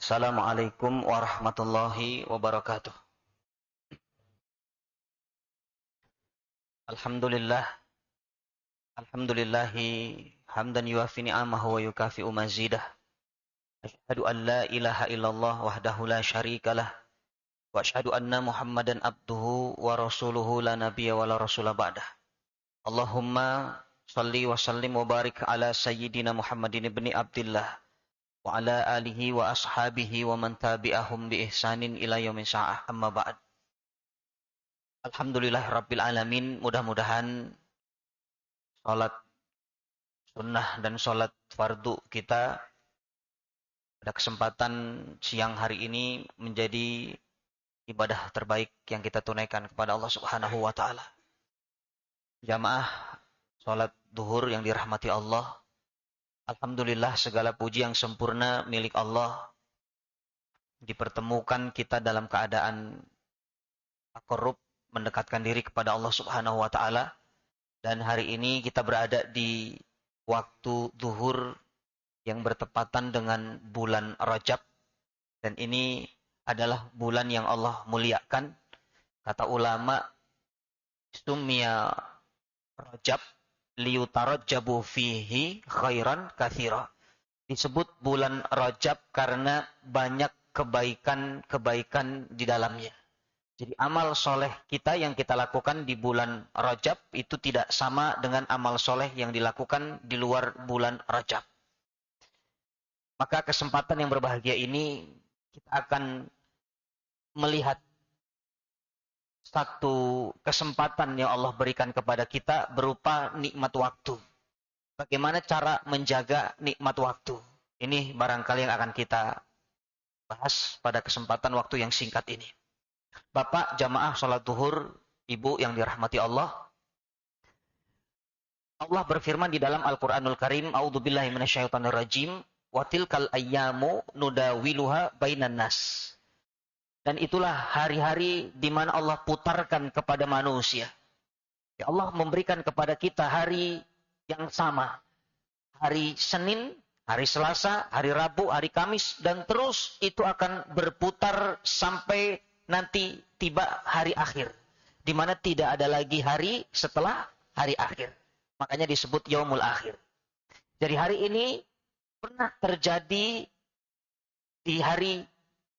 Assalamualaikum warahmatullahi wabarakatuh. Alhamdulillah, alhamdulillahi hamdan yuafi ni'amahu wa yukafi'u mazidah. Asyhadu an la ilaha illallah wahdahu la syarikalah wa asyhadu anna Muhammadan abduhu wa rasuluhu la nabiyya wa la rasula ba'dah. Allahumma salli wa sallim wa barik ala sayyidina Muhammadin ibni Abdillah wa ala alihi wa ashabihi wa man tabi'ahum bi ihsanin ila yaumin sa'ah, amma ba'd. Alhamdulillah Rabbil Alamin, mudah-mudahan sholat sunnah dan sholat fardu kita pada kesempatan siang hari ini menjadi ibadah terbaik yang kita tunaikan kepada Allah Subhanahu wa Ta'ala. Jamaah sholat duhur yang dirahmati Allah, alhamdulillah segala puji yang sempurna milik Allah. Dipertemukan kita dalam keadaan takarrub, mendekatkan diri kepada Allah Subhanahu wa Ta'ala, dan hari ini kita berada di waktu zuhur yang bertepatan dengan bulan Rajab, dan ini adalah bulan yang Allah muliakan. Kata ulama, summiya Rajab liyutarajjabu fihi khairan katsira. Disebut bulan Rajab karena banyak kebaikan-kebaikan di dalamnya. Jadi amal soleh kita yang kita lakukan di bulan Rajab itu tidak sama dengan amal soleh yang dilakukan di luar bulan Rajab. Maka kesempatan yang berbahagia ini kita akan melihat satu kesempatan yang Allah berikan kepada kita berupa nikmat waktu. Bagaimana cara menjaga nikmat waktu? Ini barangkali yang akan kita bahas pada kesempatan waktu yang singkat ini. Bapak jamaah sholat zuhur, ibu yang dirahmati Allah. Allah berfirman di dalam Al-Quranul Karim, A'udzubillahi minasyaitonirrajim, wa tilkal ayyamu nudawiluha bainan nas. Dan itulah hari-hari di mana Allah putarkan kepada manusia. Ya Allah memberikan kepada kita hari yang sama. Hari Senin, hari Selasa, hari Rabu, hari Kamis, dan terus itu akan berputar sampai nanti tiba hari akhir, di mana tidak ada lagi hari setelah hari akhir. Makanya disebut yaumul akhir. Jadi hari ini pernah terjadi di hari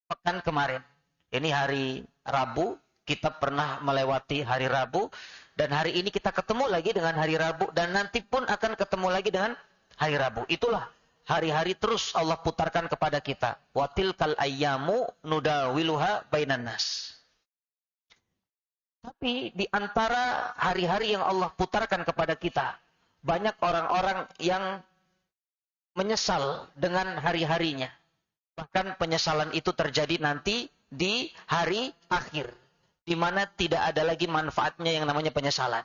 pekan kemarin. Ini hari Rabu, kita pernah melewati hari Rabu, dan hari ini kita ketemu lagi dengan hari Rabu, dan nanti pun akan ketemu lagi dengan hari Rabu. Itulah hari-hari terus Allah putarkan kepada kita. Watil kal ayyamu nudawiluha bainan nas. Tapi di antara hari-hari yang Allah putarkan kepada kita, banyak orang-orang yang menyesal dengan hari-harinya. Bahkan penyesalan itu terjadi nanti di hari akhir, di mana tidak ada lagi manfaatnya yang namanya penyesalan.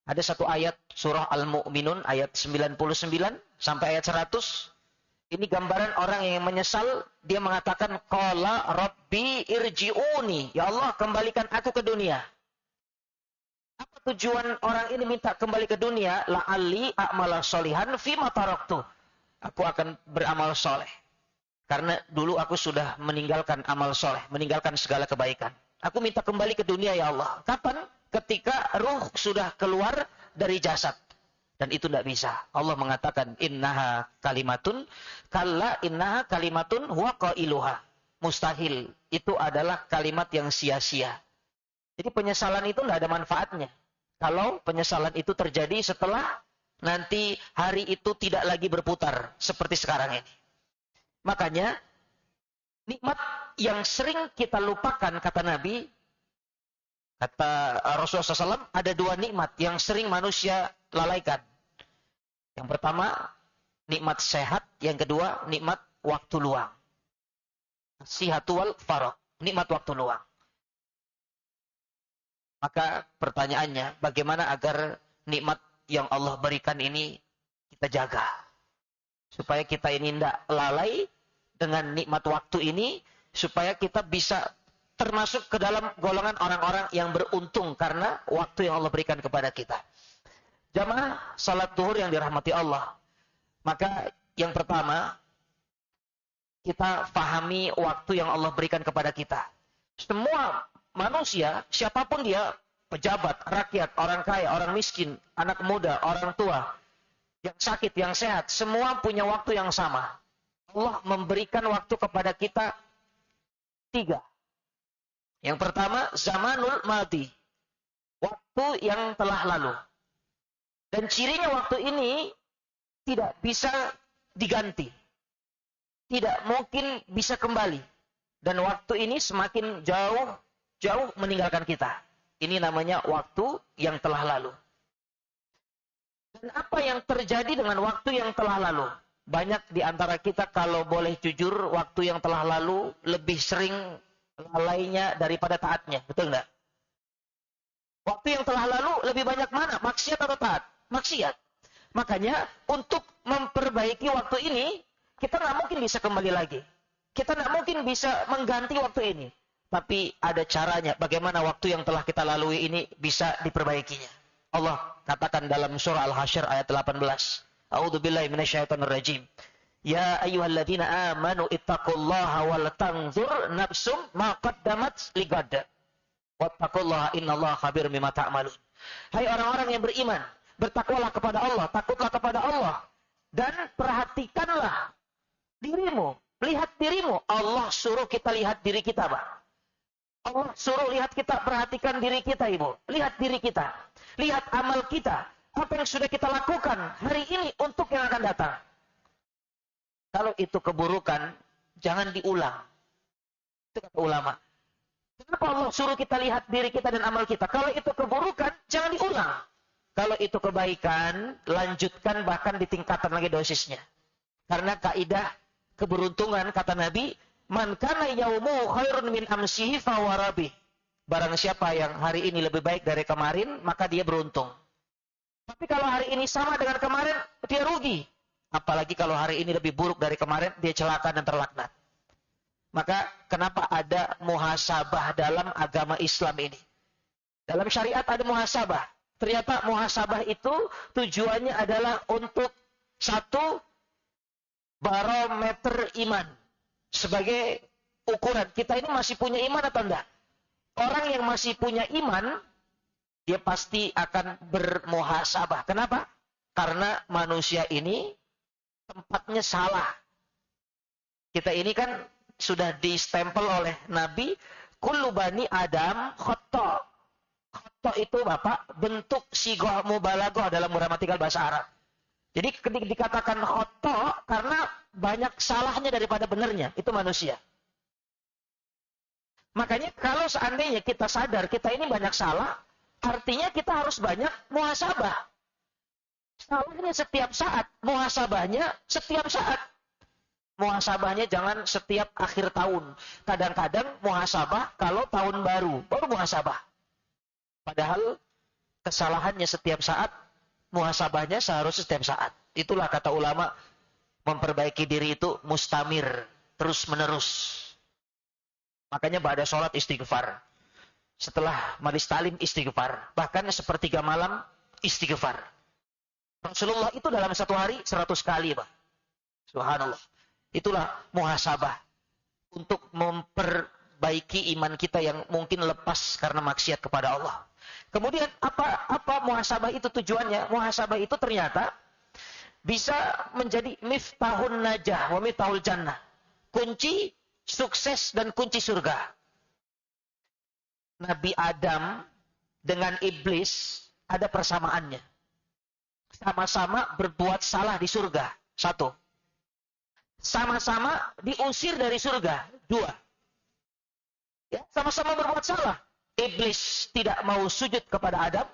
Ada satu ayat surah Al-Mu'minun ayat 99 sampai ayat 100. Ini gambaran orang yang menyesal. Dia mengatakan, Qala Rabbi irji'uni. Ya Allah, kembalikan aku ke dunia. Apa tujuan orang ini minta kembali ke dunia? La'alli a'mala sholihan fima taraktu. Aku akan beramal soleh. Karena dulu aku sudah meninggalkan amal soleh, meninggalkan segala kebaikan. Aku minta kembali ke dunia ya Allah. Kapan? Ketika ruh sudah keluar dari jasad. Dan itu tidak bisa. Allah mengatakan, innaha kalimatun, kalla innaha kalimatun huwa qailuha. Mustahil. Itu adalah kalimat yang sia-sia. Jadi penyesalan itu tidak ada manfaatnya. Kalau penyesalan itu terjadi setelah nanti hari itu tidak lagi berputar. Seperti sekarang ini. Makanya, nikmat yang sering kita lupakan, kata Nabi, kata Rasulullah SAW, ada dua nikmat yang sering manusia lalaikan. Yang pertama, nikmat sehat. Yang kedua, nikmat waktu luang. Sihatu wal faragh, nikmat waktu luang. Maka pertanyaannya, bagaimana agar nikmat yang Allah berikan ini kita jaga? Supaya kita ini tidak lalai dengan nikmat waktu ini, supaya kita bisa termasuk ke dalam golongan orang-orang yang beruntung karena waktu yang Allah berikan kepada kita. Jamaah salat zuhur yang dirahmati Allah. Maka yang pertama, kita fahami waktu yang Allah berikan kepada kita. Semua manusia, siapapun dia, pejabat, rakyat, orang kaya, orang miskin, anak muda, orang tua, yang sakit, yang sehat, semua punya waktu yang sama. Allah memberikan waktu kepada kita 3. Yang pertama, zamanul madi. Waktu yang telah lalu. Dan cirinya waktu ini tidak bisa diganti. Tidak mungkin bisa kembali. Dan waktu ini semakin jauh meninggalkan kita. Ini namanya waktu yang telah lalu. Dan apa yang terjadi dengan waktu yang telah lalu? Banyak di antara kita kalau boleh jujur, waktu yang telah lalu lebih sering lalainya daripada taatnya. Betul enggak? Waktu yang telah lalu lebih banyak mana? Maksiat atau taat? Maksiat. Makanya untuk memperbaiki waktu ini, kita nggak mungkin bisa kembali lagi. Kita nggak mungkin bisa mengganti waktu ini. Tapi ada caranya bagaimana waktu yang telah kita lalui ini bisa diperbaikinya. Allah katakan dalam surah Al-Hasyr ayat 18. A'udzubillahi minasyaitonirrajim. Ya ayyuhalladzina amanu ittaqullaha wal tanzur nafsum ma qaddamat ligad. Wattaqullaha innallaha khabirum bima ta'malun. Hai orang-orang yang beriman, bertakwalah kepada Allah, takutlah kepada Allah dan perhatikanlah dirimu, lihat dirimu. Allah suruh kita lihat diri kita, Pak. Allah suruh lihat kita, perhatikan diri kita, Ibu. Lihat diri kita. Lihat amal kita. Apa yang sudah kita lakukan hari ini untuk yang akan datang. Kalau itu keburukan, jangan diulang. Itu kata ulama. Kenapa Allah suruh kita lihat diri kita dan amal kita? Kalau itu keburukan, jangan diulang. Kalau itu kebaikan, lanjutkan bahkan ditingkatkan lagi dosisnya. Karena kaidah keberuntungan, kata Nabi, man kana yaumu khairun min amsihi fawarabi. Barang siapa yang hari ini lebih baik dari kemarin, maka dia beruntung. Tapi kalau hari ini sama dengan kemarin, dia rugi. Apalagi kalau hari ini lebih buruk dari kemarin, dia celaka dan terlaknat. Maka kenapa ada muhasabah dalam agama Islam ini? Dalam syariat ada muhasabah. Ternyata muhasabah itu tujuannya adalah untuk satu, barometer iman. Sebagai ukuran, kita ini masih punya iman atau enggak? Orang yang masih punya iman, dia pasti akan bermuhasabah. Kenapa? Karena manusia ini tempatnya salah. Kita ini kan sudah distempel oleh Nabi, kullu bani Adam khata'. Khata' itu Bapak bentuk sighah mubalaghah dalam gramatikal bahasa Arab. Jadi ketika dikatakan khata' karena banyak salahnya daripada benernya, itu manusia. Makanya kalau seandainya kita sadar kita ini banyak salah, artinya kita harus banyak muhasabah. Salahnya setiap saat, muhasabahnya setiap saat. Muhasabahnya jangan setiap akhir tahun. Kadang-kadang muhasabah kalau tahun baru muhasabah. Padahal kesalahannya setiap saat, muhasabahnya seharusnya setiap saat. Itulah kata ulama, memperbaiki diri itu mustamir, terus menerus. Makanya ba'da sholat istighfar. Setelah majlis talim istighfar. Bahkan sepertiga malam istighfar. Rasulullah itu dalam satu hari 100 kali, Pak. Subhanallah. Itulah muhasabah. Untuk memperbaiki iman kita yang mungkin lepas karena maksiat kepada Allah. Kemudian apa muhasabah itu tujuannya? Muhasabah itu ternyata bisa menjadi miftahun najah wa miftahul jannah. Kunci sukses dan kunci surga. Nabi Adam dengan iblis ada persamaannya. Sama-sama berbuat salah di surga. 1. Sama-sama diusir dari surga. 2. Ya, sama-sama berbuat salah. Iblis tidak mau sujud kepada Adam.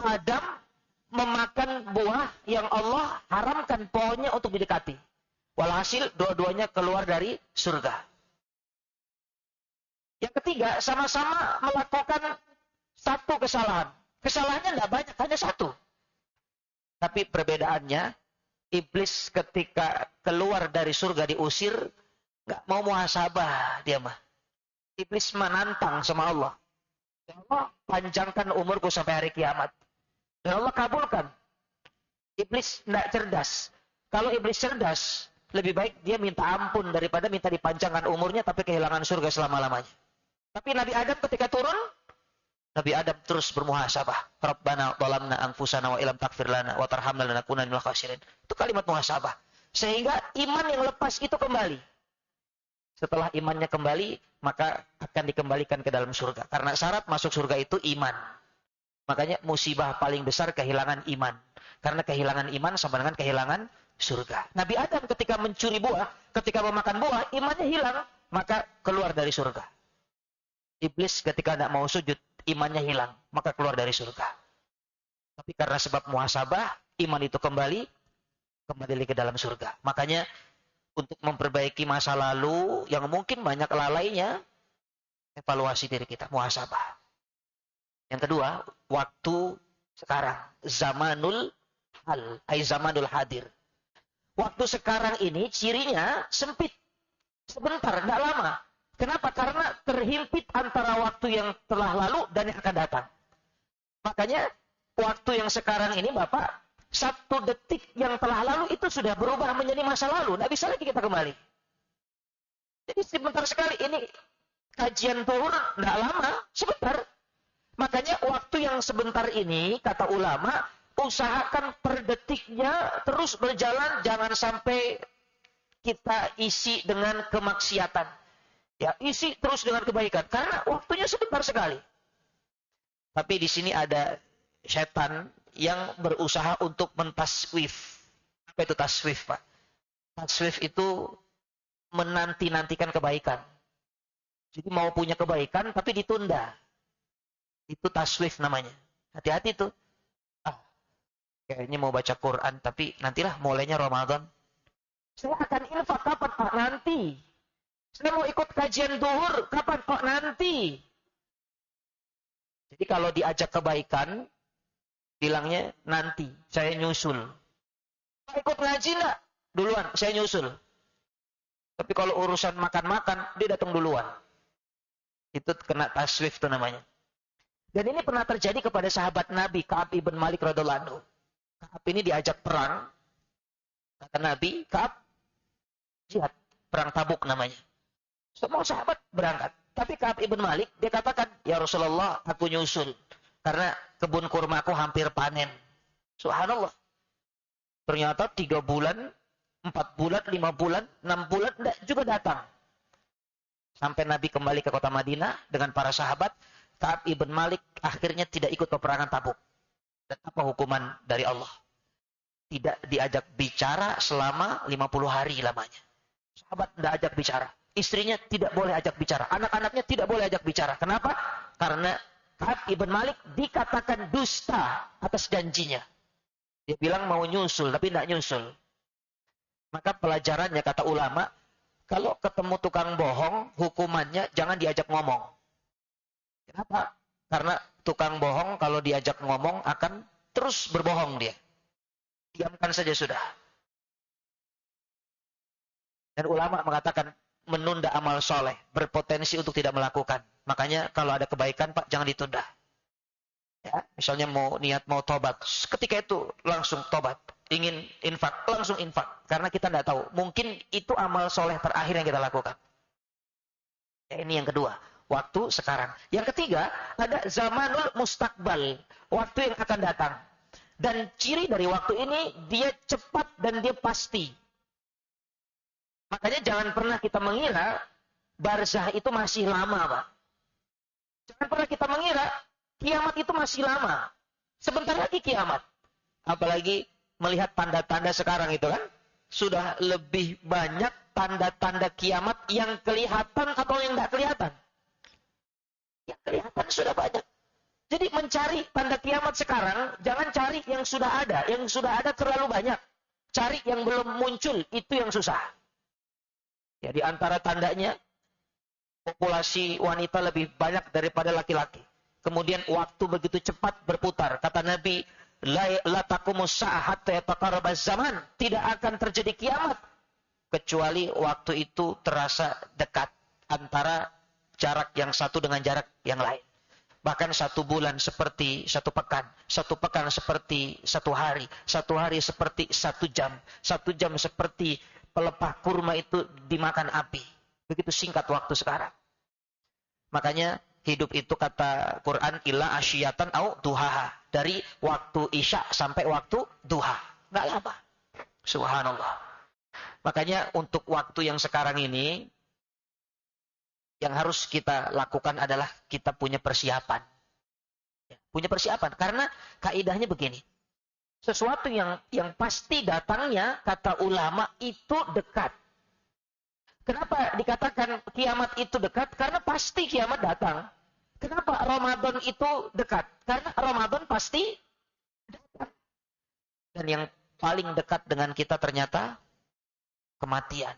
Adam memakan buah yang Allah haramkan pohonnya untuk didekati. Walhasil dua-duanya keluar dari surga. Yang ketiga, sama-sama melakukan satu kesalahan. Kesalahannya tidak banyak, hanya 1. Tapi perbedaannya, iblis ketika keluar dari surga diusir, nggak mau muhasabah dia mah. Iblis menantang sama Allah. Ya Allah, panjangkan umurku sampai hari kiamat. Dan Allah kabulkan. Iblis tidak cerdas. Kalau iblis cerdas, lebih baik dia minta ampun daripada minta dipanjangkan umurnya tapi kehilangan surga selama-lamanya. Tapi Nabi Adam ketika turun, Nabi Adam terus bermuhasabah. Rabbana dhalamna anfusana wa illam taghfir lana wa tarhamna lanakunanna minal khasirin. Itu kalimat muhasabah. Sehingga iman yang lepas itu kembali. Setelah imannya kembali, maka akan dikembalikan ke dalam surga. Karena syarat masuk surga itu iman. Makanya musibah paling besar kehilangan iman. Karena kehilangan iman sama dengan kehilangan surga. Nabi Adam ketika mencuri buah, ketika memakan buah, imannya hilang, maka keluar dari surga. Iblis ketika tidak mau sujud, imannya hilang, maka keluar dari surga. Tapi karena sebab muhasabah, iman itu kembali ke dalam surga. Makanya untuk memperbaiki masa lalu yang mungkin banyak lalainya, evaluasi diri kita, muhasabah. Yang kedua, waktu sekarang, zamanul hal, zamanul hadir. Waktu sekarang ini cirinya sempit, sebentar, tidak lama. Kenapa? Karena terhimpit antara waktu yang telah lalu dan yang akan datang. Makanya waktu yang sekarang ini Bapak, 1 detik yang telah lalu itu sudah berubah menjadi masa lalu. Tidak bisa lagi kita kembali. Jadi sebentar sekali ini kajian zuhur tidak lama, sebentar. Makanya waktu yang sebentar ini, kata ulama, usahakan per detiknya terus berjalan, jangan sampai kita isi dengan kemaksiatan. Ya, isi terus dengan kebaikan. Karena waktunya sebentar sekali. Tapi di sini ada setan yang berusaha untuk mentaswif. Apa itu taswif, Pak? Taswif itu menanti-nantikan kebaikan. Jadi mau punya kebaikan tapi ditunda. Itu taswif namanya. Hati-hati tuh. Kayaknya mau baca Quran tapi nantilah mulainya Ramadan. Saya akan infak kapan, Pak? Nanti. Saya mau ikut kajian zuhur kapan, Pak? Nanti. Jadi kalau diajak kebaikan, bilangnya nanti, saya nyusul. Pak ikut ngaji enggak? Duluan, saya nyusul. Tapi kalau urusan makan-makan, dia datang duluan. Itu kena taswif itu namanya. Dan ini pernah terjadi kepada sahabat Nabi, Ka'ab ibn Malik radhiyallahu anhu. Ka'ab ini diajak perang. Kata Nabi, Ka'ab, jihad, perang Tabuk namanya. Semua sahabat berangkat. Tapi Ka'ab ibn Malik, dia katakan, ya Rasulullah, aku nyusul. Karena kebun kurmaku hampir panen. Subhanallah. Ternyata 3 bulan, 4 bulan, 5 bulan, 6 bulan, enggak juga datang. Sampai Nabi kembali ke kota Madinah dengan para sahabat, Ka'ab ibn Malik akhirnya tidak ikut peperangan Tabuk. Dan apa hukuman dari Allah? Tidak diajak bicara selama 50 hari lamanya. Sahabat tidak ajak bicara. Istrinya tidak boleh ajak bicara. Anak-anaknya tidak boleh ajak bicara. Kenapa? Karena Ka'ab ibn Malik dikatakan dusta atas janjinya. Dia bilang mau nyusul, tapi tidak nyusul. Maka pelajarannya kata ulama, kalau ketemu tukang bohong, hukumannya jangan diajak ngomong. Kenapa? Karena tukang bohong kalau diajak ngomong akan terus berbohong dia. Diamkan saja sudah. Dan ulama mengatakan menunda amal soleh berpotensi untuk tidak melakukan. Makanya kalau ada kebaikan Pak jangan ditunda. Ya, misalnya niat mau tobat, ketika itu langsung tobat. Ingin infak, langsung infak. Karena kita tidak tahu, mungkin itu amal soleh terakhir yang kita lakukan. Ya, ini yang kedua, waktu sekarang. Yang ketiga, ada zamanul mustakbal, waktu yang akan datang. Dan ciri dari waktu ini, dia cepat dan dia pasti. Makanya jangan pernah kita mengira barzah itu masih lama, Pak. Jangan pernah kita mengira kiamat itu masih lama. Sebentar lagi kiamat. Apalagi melihat tanda-tanda sekarang itu kan. Sudah lebih banyak tanda-tanda kiamat yang kelihatan atau yang tidak kelihatan. Yang kelihatan sudah banyak. Jadi mencari tanda kiamat sekarang, jangan cari yang sudah ada. Yang sudah ada terlalu banyak. Cari yang belum muncul, itu yang susah. Ya, di antara tandanya, populasi wanita lebih banyak daripada laki-laki. Kemudian waktu begitu cepat berputar. Kata Nabi, la taqumus sa'ah hatta yataqarrabaz zaman. Tidak akan terjadi kiamat kecuali waktu itu terasa dekat antara jarak yang satu dengan jarak yang lain. Bahkan 1 bulan seperti 1 pekan, 1 pekan seperti 1 hari, 1 hari seperti 1 jam, 1 jam seperti pelepah kurma itu dimakan api. Begitu singkat waktu sekarang. Makanya hidup itu kata Quran illa asyiyatan au duhaha. Dari waktu isya sampai waktu duha. Nggak lama. Subhanallah. Makanya untuk waktu yang sekarang ini, yang harus kita lakukan adalah kita punya persiapan. Punya persiapan. Karena kaidahnya begini. Sesuatu yang pasti datangnya, kata ulama, itu dekat. Kenapa dikatakan kiamat itu dekat? Karena pasti kiamat datang. Kenapa Ramadan itu dekat? Karena Ramadan pasti datang. Dan yang paling dekat dengan kita ternyata kematian.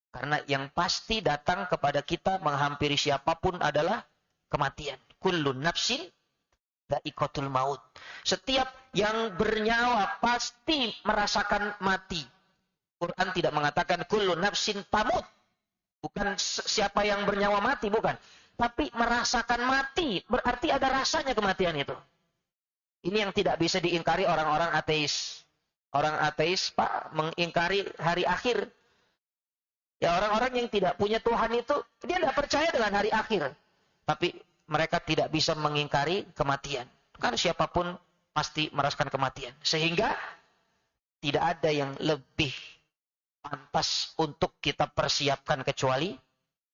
Karena yang pasti datang kepada kita menghampiri siapapun adalah kematian. Kullun nafsin dha'iqatul maut. Setiap yang bernyawa pasti merasakan mati. Quran tidak mengatakan kullun nafsin tamut. Bukan siapa yang bernyawa mati, bukan. Tapi merasakan mati, berarti ada rasanya kematian itu. Ini yang tidak bisa diingkari orang-orang ateis. Orang ateis, Pak, mengingkari hari akhir. Ya, orang-orang yang tidak punya Tuhan itu, dia tidak percaya dengan hari akhir. Tapi mereka tidak bisa mengingkari kematian. Karena siapapun pasti merasakan kematian. Sehingga tidak ada yang lebih pantas untuk kita persiapkan kecuali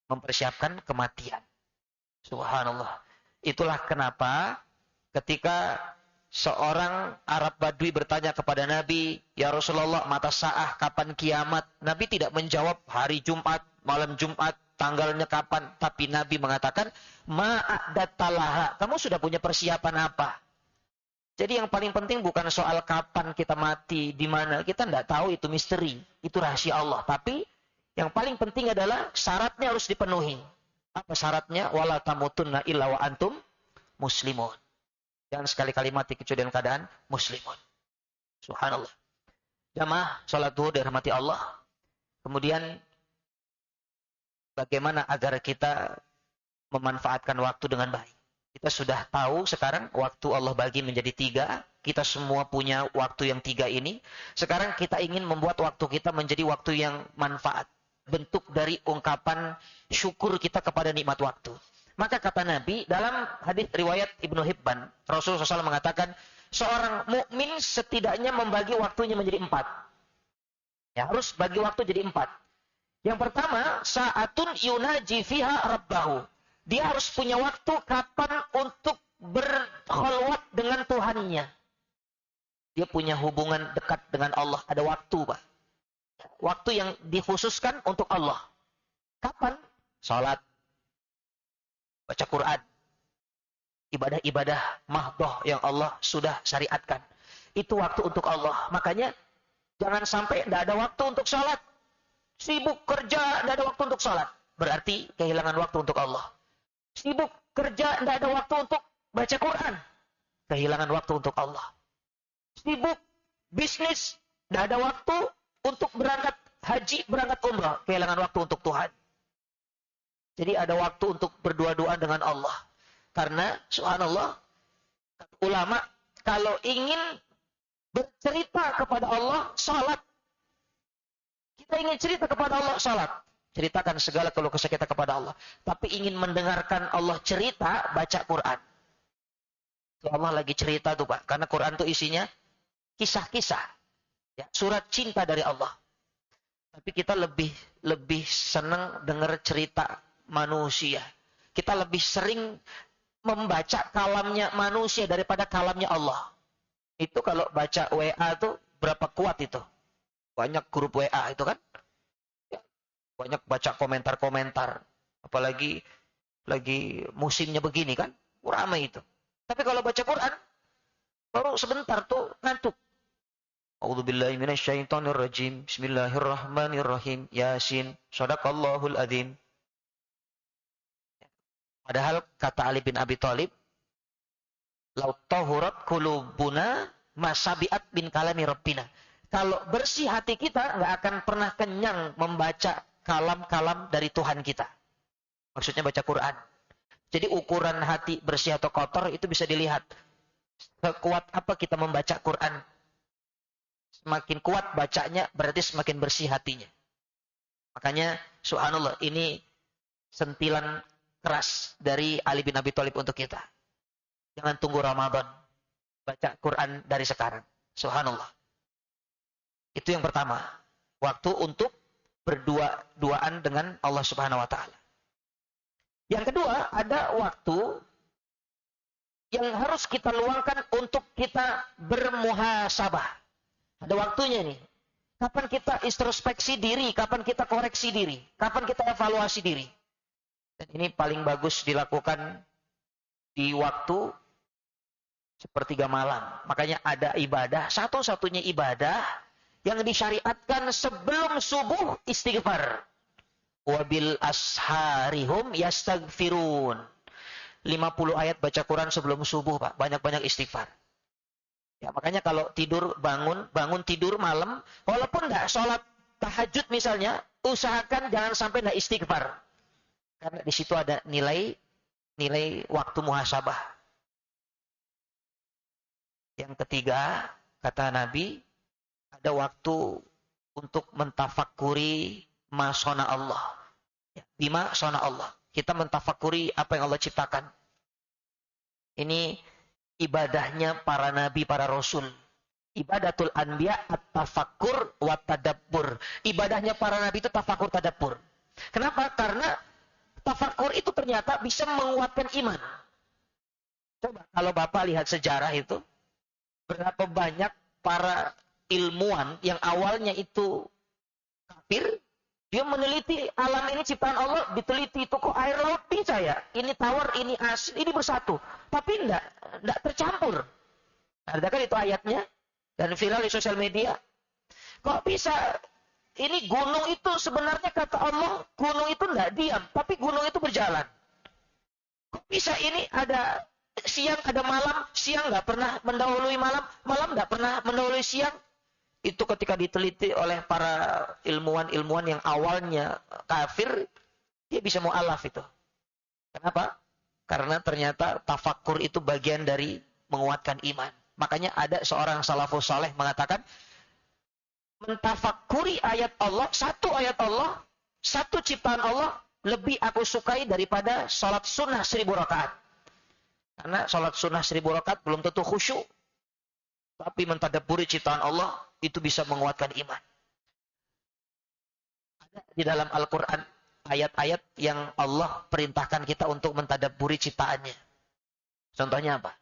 mempersiapkan kematian. Subhanallah. Itulah kenapa ketika seorang Arab Badui bertanya kepada Nabi, "Ya Rasulullah, mata sa'ah, kapan kiamat?" Nabi tidak menjawab hari Jumat, malam Jumat, tanggalnya kapan. Tapi Nabi mengatakan, "Ma'adatalaha." Kamu sudah punya persiapan apa? Jadi yang paling penting bukan soal kapan kita mati, di mana. Kita tidak tahu, itu misteri. Itu rahasia Allah. Tapi yang paling penting adalah syaratnya harus dipenuhi. Apa syaratnya? Wala tamutunna illa wa antum muslimun. Jangan sekali-kali mati kecuali dalam keadaan muslimun. Subhanallah. Jamaah salat zuhur dirahmati Allah. Kemudian bagaimana agar kita memanfaatkan waktu dengan baik. Kita sudah tahu sekarang waktu Allah bagi menjadi 3. Kita semua punya waktu yang 3 ini. Sekarang kita ingin membuat waktu kita menjadi waktu yang manfaat. Bentuk dari ungkapan syukur kita kepada nikmat waktu. Maka kata Nabi dalam hadis riwayat Ibnu Hibban, Rasulullah SAW mengatakan seorang mukmin setidaknya membagi waktunya menjadi 4. Ya, harus bagi waktu jadi 4. Yang pertama, sa'atun yunaji fiha rabbahu. Dia harus punya waktu kapan untuk berkholwat dengan Tuhannya. Dia punya hubungan dekat dengan Allah. Ada waktu, Pak. Waktu yang dikhususkan untuk Allah. Kapan? Salat. Baca Quran. Ibadah-ibadah mahdoh yang Allah sudah syariatkan. Itu waktu untuk Allah. Makanya jangan sampai tidak ada waktu untuk salat. Sibuk kerja, tidak ada waktu untuk salat. Berarti kehilangan waktu untuk Allah. Sibuk kerja, tidak ada waktu untuk baca Quran. Kehilangan waktu untuk Allah. Sibuk bisnis, tidak ada waktu untuk berangkat haji, berangkat umrah. Kehilangan waktu untuk Tuhan. Jadi ada waktu untuk berdua-dua dengan Allah. Karena, subhanallah, ulama, kalau ingin bercerita kepada Allah, salat. Kita ingin cerita kepada Allah, salat. Ceritakan segala keluh kesah kita kepada Allah. Tapi ingin mendengarkan Allah cerita, baca Quran. Allah lagi cerita tuh, Pak. Karena Quran itu isinya kisah-kisah. Ya, surat cinta dari Allah. Tapi kita lebih senang dengar cerita manusia. Kita lebih sering membaca kalamnya manusia daripada kalamnya Allah. Itu kalau baca WA tuh berapa kuat itu? Banyak grup WA itu kan? Banyak baca komentar-komentar. Apalagi lagi musimnya begini kan. Ramai itu. Tapi kalau baca Quran, baru sebentar tuh ngantuk. A'udzubillahi minasyaitonirrajim. Bismillahirrahmanirrahim. Yasin. Shadaqallahul adzim. Padahal kata Ali bin Abi Thalib, "Lau tahurat qulubuna masabiat bin kalami rabbina." Kalau bersih hati kita, nggak akan pernah kenyang membaca kalam-kalam dari Tuhan kita. Maksudnya baca Quran. Jadi ukuran hati bersih atau kotor itu bisa dilihat. Sekuat apa kita membaca Quran. Semakin kuat bacanya berarti semakin bersih hatinya. Makanya subhanallah, ini sentilan keras dari Ali bin Abi Thalib untuk kita. Jangan tunggu Ramadan. Baca Quran dari sekarang. Subhanallah. Itu yang pertama. Waktu untuk berdua-duaan dengan Allah Subhanahu wa taala. Yang kedua, ada waktu yang harus kita luangkan untuk kita bermuhasabah. Ada waktunya nih. Kapan kita introspeksi diri, kapan kita koreksi diri, kapan kita evaluasi diri. Dan ini paling bagus dilakukan di waktu sepertiga malam. Makanya ada ibadah, satu-satunya ibadah yang disyariatkan sebelum subuh, istighfar. Wabil asharihum yastaghfirun. 50 ayat baca Quran sebelum subuh, Pak. Banyak-banyak istighfar. Ya, makanya kalau tidur bangun tidur malam, walaupun enggak sholat tahajud misalnya, usahakan jangan sampai enggak istighfar. Karena di situ ada nilai waktu muhasabah. Yang ketiga, kata Nabi, ada waktu untuk mentafakuri ma sona Allah. Ya, bima sona Allah. Kita mentafakuri apa yang Allah ciptakan. Ini ibadahnya para nabi, para rasul. Ibadatul anbiya at-tafakkur wa tadabbur. Ibadahnya para nabi itu tafakur tadabbur. Kenapa? Karena tafakur itu ternyata bisa menguatkan iman. Coba kalau Bapak lihat sejarah itu, berapa banyak para ilmuwan yang awalnya itu kafir, dia meneliti alam ini ciptaan Allah, diteliti itu kok air laut bisa ya? Ini tawar, ini asin, ini bersatu. Tapi enggak tercampur. Ada kan itu ayatnya? Dan viral di sosial media. Kok bisa? Ini gunung itu sebenarnya kata Allah, gunung itu enggak diam, tapi gunung itu berjalan. Kok bisa ini ada siang, ada malam, siang enggak pernah mendahului malam, malam enggak pernah mendahului siang. Itu ketika diteliti oleh para ilmuwan-ilmuwan yang awalnya kafir, dia bisa mu'alaf itu. Kenapa? Karena ternyata tafakkur itu bagian dari menguatkan iman. Makanya ada seorang salafus saleh mengatakan, mentafakuri ayat Allah, satu ciptaan Allah, lebih aku sukai daripada sholat sunnah 1000 rakaat. Karena sholat sunnah 1000 rakaat belum tentu khusyuk. Tapi mentadabburi ciptaan Allah, itu bisa menguatkan iman. Ada di dalam Al-Quran ayat-ayat yang Allah perintahkan kita untuk mentadabburi ciptaannya. Contohnya apa?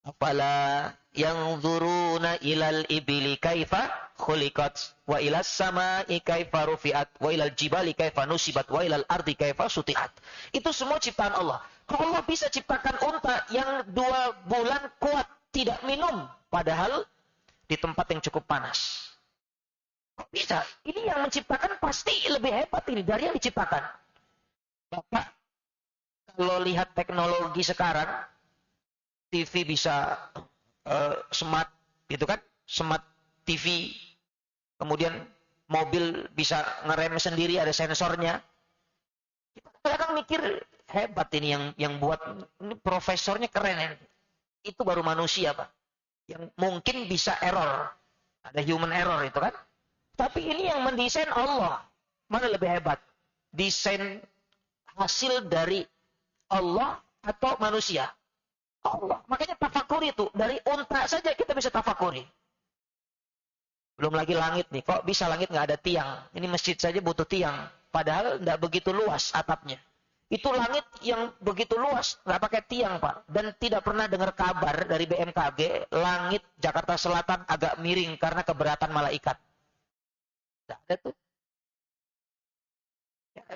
Afala yanzuruna ilal ibili kaifa khuliqat wa ilas samai kaifa rufi'at wa ilal jibali kaifa nusibat wa ilal ardi kaifa sutihat. Itu semua ciptaan Allah. Kalau Allah bisa ciptakan unta yang 2 bulan kuat tidak minum, padahal di tempat yang cukup panas. Kok bisa? Ini yang menciptakan pasti lebih hebat ini dari yang diciptakan. Bapak, kalau lihat teknologi sekarang, TV bisa smart, gitu kan? Smart TV. Kemudian mobil bisa ngerem sendiri, ada sensornya. Kita kadang mikir, hebat ini yang buat, ini profesornya keren. Itu baru manusia, Pak. Yang mungkin bisa error. Ada human error itu kan. Tapi ini yang mendesain Allah. Mana lebih hebat? Desain hasil dari Allah atau manusia? Allah. Makanya tafakuri itu. Dari unta saja kita bisa tafakuri. Belum lagi langit nih. Kok bisa langit nggak ada tiang? Ini masjid saja butuh tiang. Padahal nggak begitu luas atapnya. Itu langit yang begitu luas, nggak pakai tiang, Pak. Dan tidak pernah dengar kabar dari BMKG, langit Jakarta Selatan agak miring karena keberatan malaikat. Nggak ada tuh.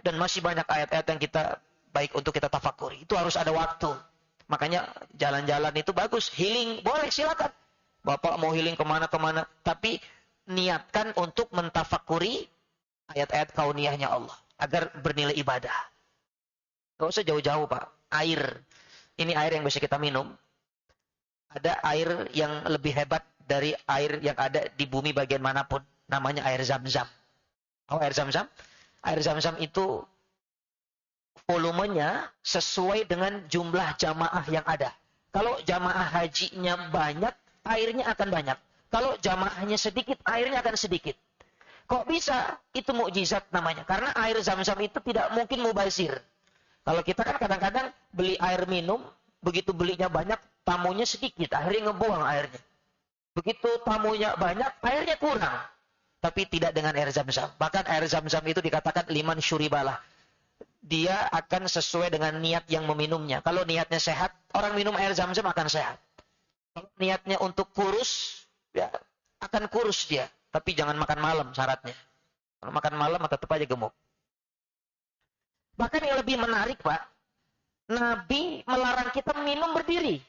Dan masih banyak ayat-ayat yang kita baik untuk kita tafakuri. Itu harus ada waktu. Makanya jalan-jalan itu bagus. Healing, boleh silakan. Bapak mau healing kemana-kemana. Tapi niatkan untuk mentafakuri ayat-ayat kauniyahnya Allah. Agar bernilai ibadah. Gak usah jauh-jauh, Pak. Air. Ini air yang bisa kita minum. Ada air yang lebih hebat dari air yang ada di bumi bagian manapun. Namanya air Zam-Zam. Oh, air Zam-Zam? Air Zam-Zam itu volumenya sesuai dengan jumlah jamaah yang ada. Kalau jamaah hajinya banyak, airnya akan banyak. Kalau jamaahnya sedikit, airnya akan sedikit. Kok bisa? Itu mukjizat namanya. Karena air Zam-Zam itu tidak mungkin mubazir. Kalau kita kan kadang-kadang beli air minum, begitu belinya banyak, tamunya sedikit, akhirnya ngebuang airnya. Begitu tamunya banyak, airnya kurang. Tapi tidak dengan air Zam-Zam. Bahkan air Zam-Zam itu dikatakan liman syuribalah. Dia akan sesuai dengan niat yang meminumnya. Kalau niatnya sehat, orang minum air Zam-Zam akan sehat. Kalau niatnya untuk kurus, ya akan kurus dia. Tapi jangan makan malam syaratnya. Kalau makan malam tetap aja gemuk. Bahkan yang lebih menarik, Pak, Nabi melarang kita minum berdiri.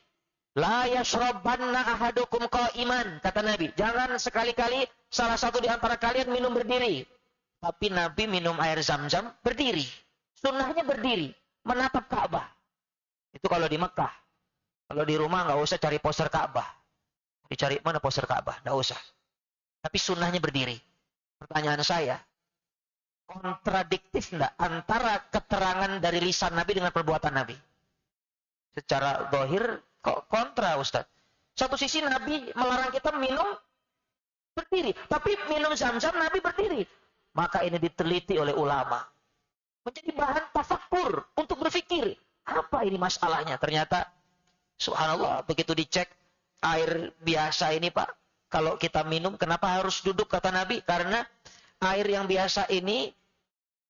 La yashrabanna ahadukum qa'iman, kata Nabi. Jangan sekali-kali salah satu di antara kalian minum berdiri. Tapi Nabi minum air Zam-Zam berdiri. Sunnahnya berdiri, menatap Ka'bah. Itu kalau di Mekah. Kalau di rumah nggak usah cari poster Ka'bah. Dicari mana poster Ka'bah, nggak usah. Tapi sunnahnya berdiri. Pertanyaan saya, kontradiktif enggak antara keterangan dari lisan Nabi dengan perbuatan Nabi? Secara zahir kok kontra, Ustaz. Satu sisi Nabi melarang kita minum berdiri, tapi minum Zam-Zam Nabi berdiri. Maka ini diteliti oleh ulama. Menjadi bahan tafakkur untuk berpikir, apa ini masalahnya? Ternyata subhanallah, begitu dicek air biasa ini, Pak, kalau kita minum, kenapa harus duduk, kata Nabi? Karena air yang biasa ini,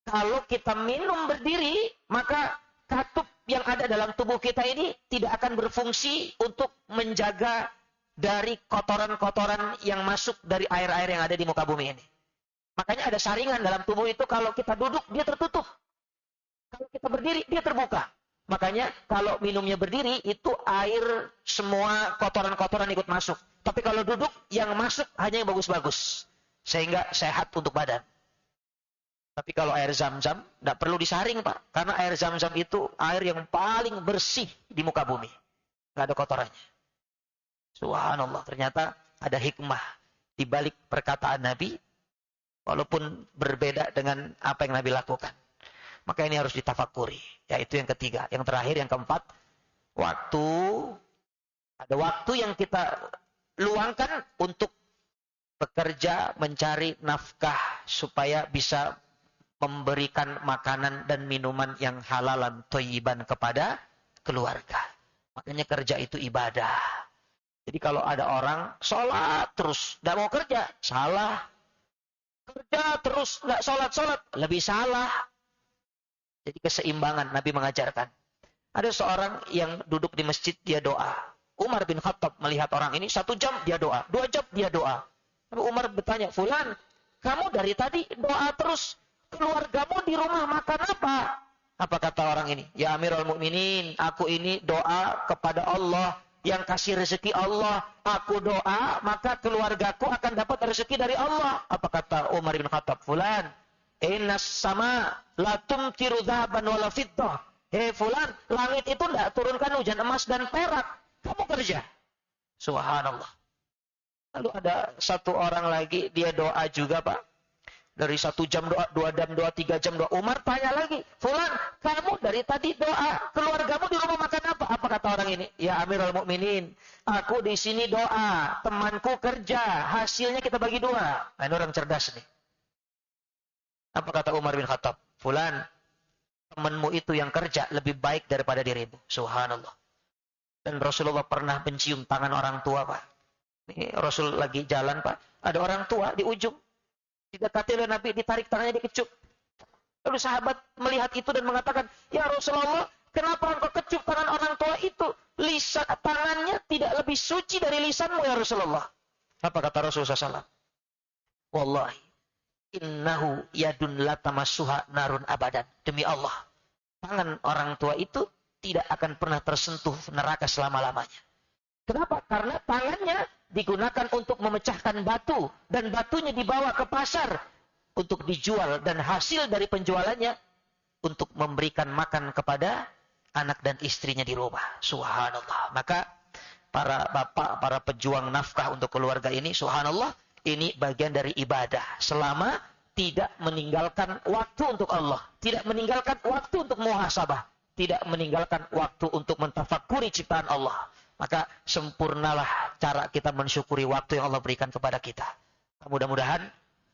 kalau kita minum berdiri, maka katup yang ada dalam tubuh kita ini tidak akan berfungsi untuk menjaga dari kotoran-kotoran yang masuk dari air-air yang ada di muka bumi ini. Makanya ada saringan dalam tubuh itu, kalau kita duduk, dia tertutup. Kalau kita berdiri, dia terbuka. Makanya kalau minumnya berdiri, itu air semua kotoran-kotoran ikut masuk. Tapi kalau duduk, yang masuk hanya yang bagus-bagus. Sehingga sehat untuk badan. Tapi kalau air Zam-Zam, tidak perlu disaring, Pak. Karena air Zam-Zam itu air yang paling bersih di muka bumi. Tidak ada kotorannya. Subhanallah, ternyata ada hikmah di balik perkataan Nabi. Walaupun berbeda dengan apa yang Nabi lakukan. Maka ini harus ditafakuri. Yaitu yang ketiga. Yang terakhir, yang keempat. Waktu. Ada waktu yang kita luangkan untuk bekerja, mencari nafkah. Supaya bisa memberikan makanan dan minuman yang halalan, thayyiban kepada keluarga. Makanya kerja itu ibadah. Jadi kalau ada orang sholat terus, tidak mau kerja, salah. Kerja terus, tidak sholat-sholat, lebih salah. Jadi keseimbangan Nabi mengajarkan. Ada seorang yang duduk di masjid, dia doa. Umar bin Khattab melihat orang ini, 1 jam dia doa, 2 jam dia doa. Lalu Umar bertanya, Fulan, kamu dari tadi doa terus, keluargamu di rumah makan apa? Apa kata orang ini? Ya Amirul Mukminin, aku ini doa kepada Allah, yang kasih rezeki Allah. Aku doa, maka keluargaku akan dapat rezeki dari Allah. Apa kata Umar bin Khattab? Fulan, innas sama la tumtiru dhahaban wala fiddah. Hei Fulan, langit itu tidak turunkan hujan emas dan perak. Kamu kerja. Subhanallah. Lalu ada satu orang lagi, dia doa juga, Pak. Dari 1 jam doa, 2 jam doa, 3 jam doa. Umar tanya lagi, Fulan, kamu dari tadi doa, keluargamu di rumah makan apa? Apa kata orang ini? Ya Amirul Mukminin, aku di sini doa, temanku kerja, hasilnya kita bagi 2. Nah, ini orang cerdas nih. Apa kata Umar bin Khattab? Fulan, temanmu itu yang kerja lebih baik daripada dirimu. Subhanallah. Dan Rasulullah pernah mencium tangan orang tua, Pak. Ini Rasul lagi jalan, Pak. Ada orang tua di ujung. Didekati oleh Nabi, ditarik tangannya, dikecup. Lalu sahabat melihat itu dan mengatakan, ya Rasulullah, kenapa engkau kecup tangan orang tua itu? Lisan tangannya tidak lebih suci dari lisanmu, ya Rasulullah. Apa kata Rasulullah SAW? Wallahi, innahu yadun latamassuha narun abadan. Demi Allah, tangan orang tua itu tidak akan pernah tersentuh neraka selama-lamanya. Kenapa? Karena tangannya digunakan untuk memecahkan batu. Dan batunya dibawa ke pasar untuk dijual. Dan hasil dari penjualannya untuk memberikan makan kepada anak dan istrinya di rumah. Subhanallah. Maka para bapak, para pejuang nafkah untuk keluarga ini, subhanallah, ini bagian dari ibadah. Selama tidak meninggalkan waktu untuk Allah. Tidak meninggalkan waktu untuk muhasabah. Tidak meninggalkan waktu untuk mentafakuri ciptaan Allah. Maka sempurnalah cara kita mensyukuri waktu yang Allah berikan kepada kita. Mudah-mudahan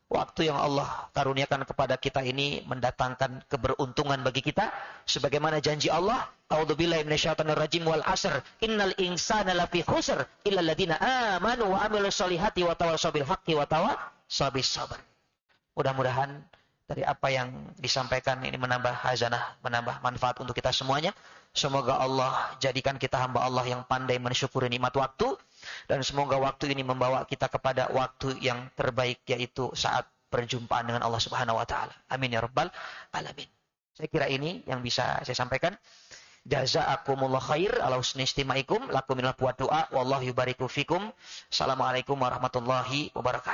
Waktu yang Allah karuniakan kepada kita ini mendatangkan keberuntungan bagi kita. Sebagaimana janji Allah, A'udzubillahi minasyaitonirrajim wal 'asr, innal insana lafi khusr illa alladziina aamanu wa 'amilus sholihati wa tawassaw bil haqqi wa tawassaw bis sabr. Mudah-mudahan dari apa yang disampaikan ini menambah hazanah, menambah manfaat untuk kita semuanya. Semoga Allah jadikan kita hamba Allah yang pandai mensyukuri nikmat waktu. Dan semoga waktu ini membawa kita kepada waktu yang terbaik, yaitu saat perjumpaan dengan Allah Subhanahu wa taala. Amin ya rabbal alamin. Saya kira ini yang bisa saya sampaikan. Jazakumullah khair ala husni istimaikum. Lakum minal buat doa. Wallahu yubariku fikum. Assalamualaikum warahmatullahi wabarakatuh.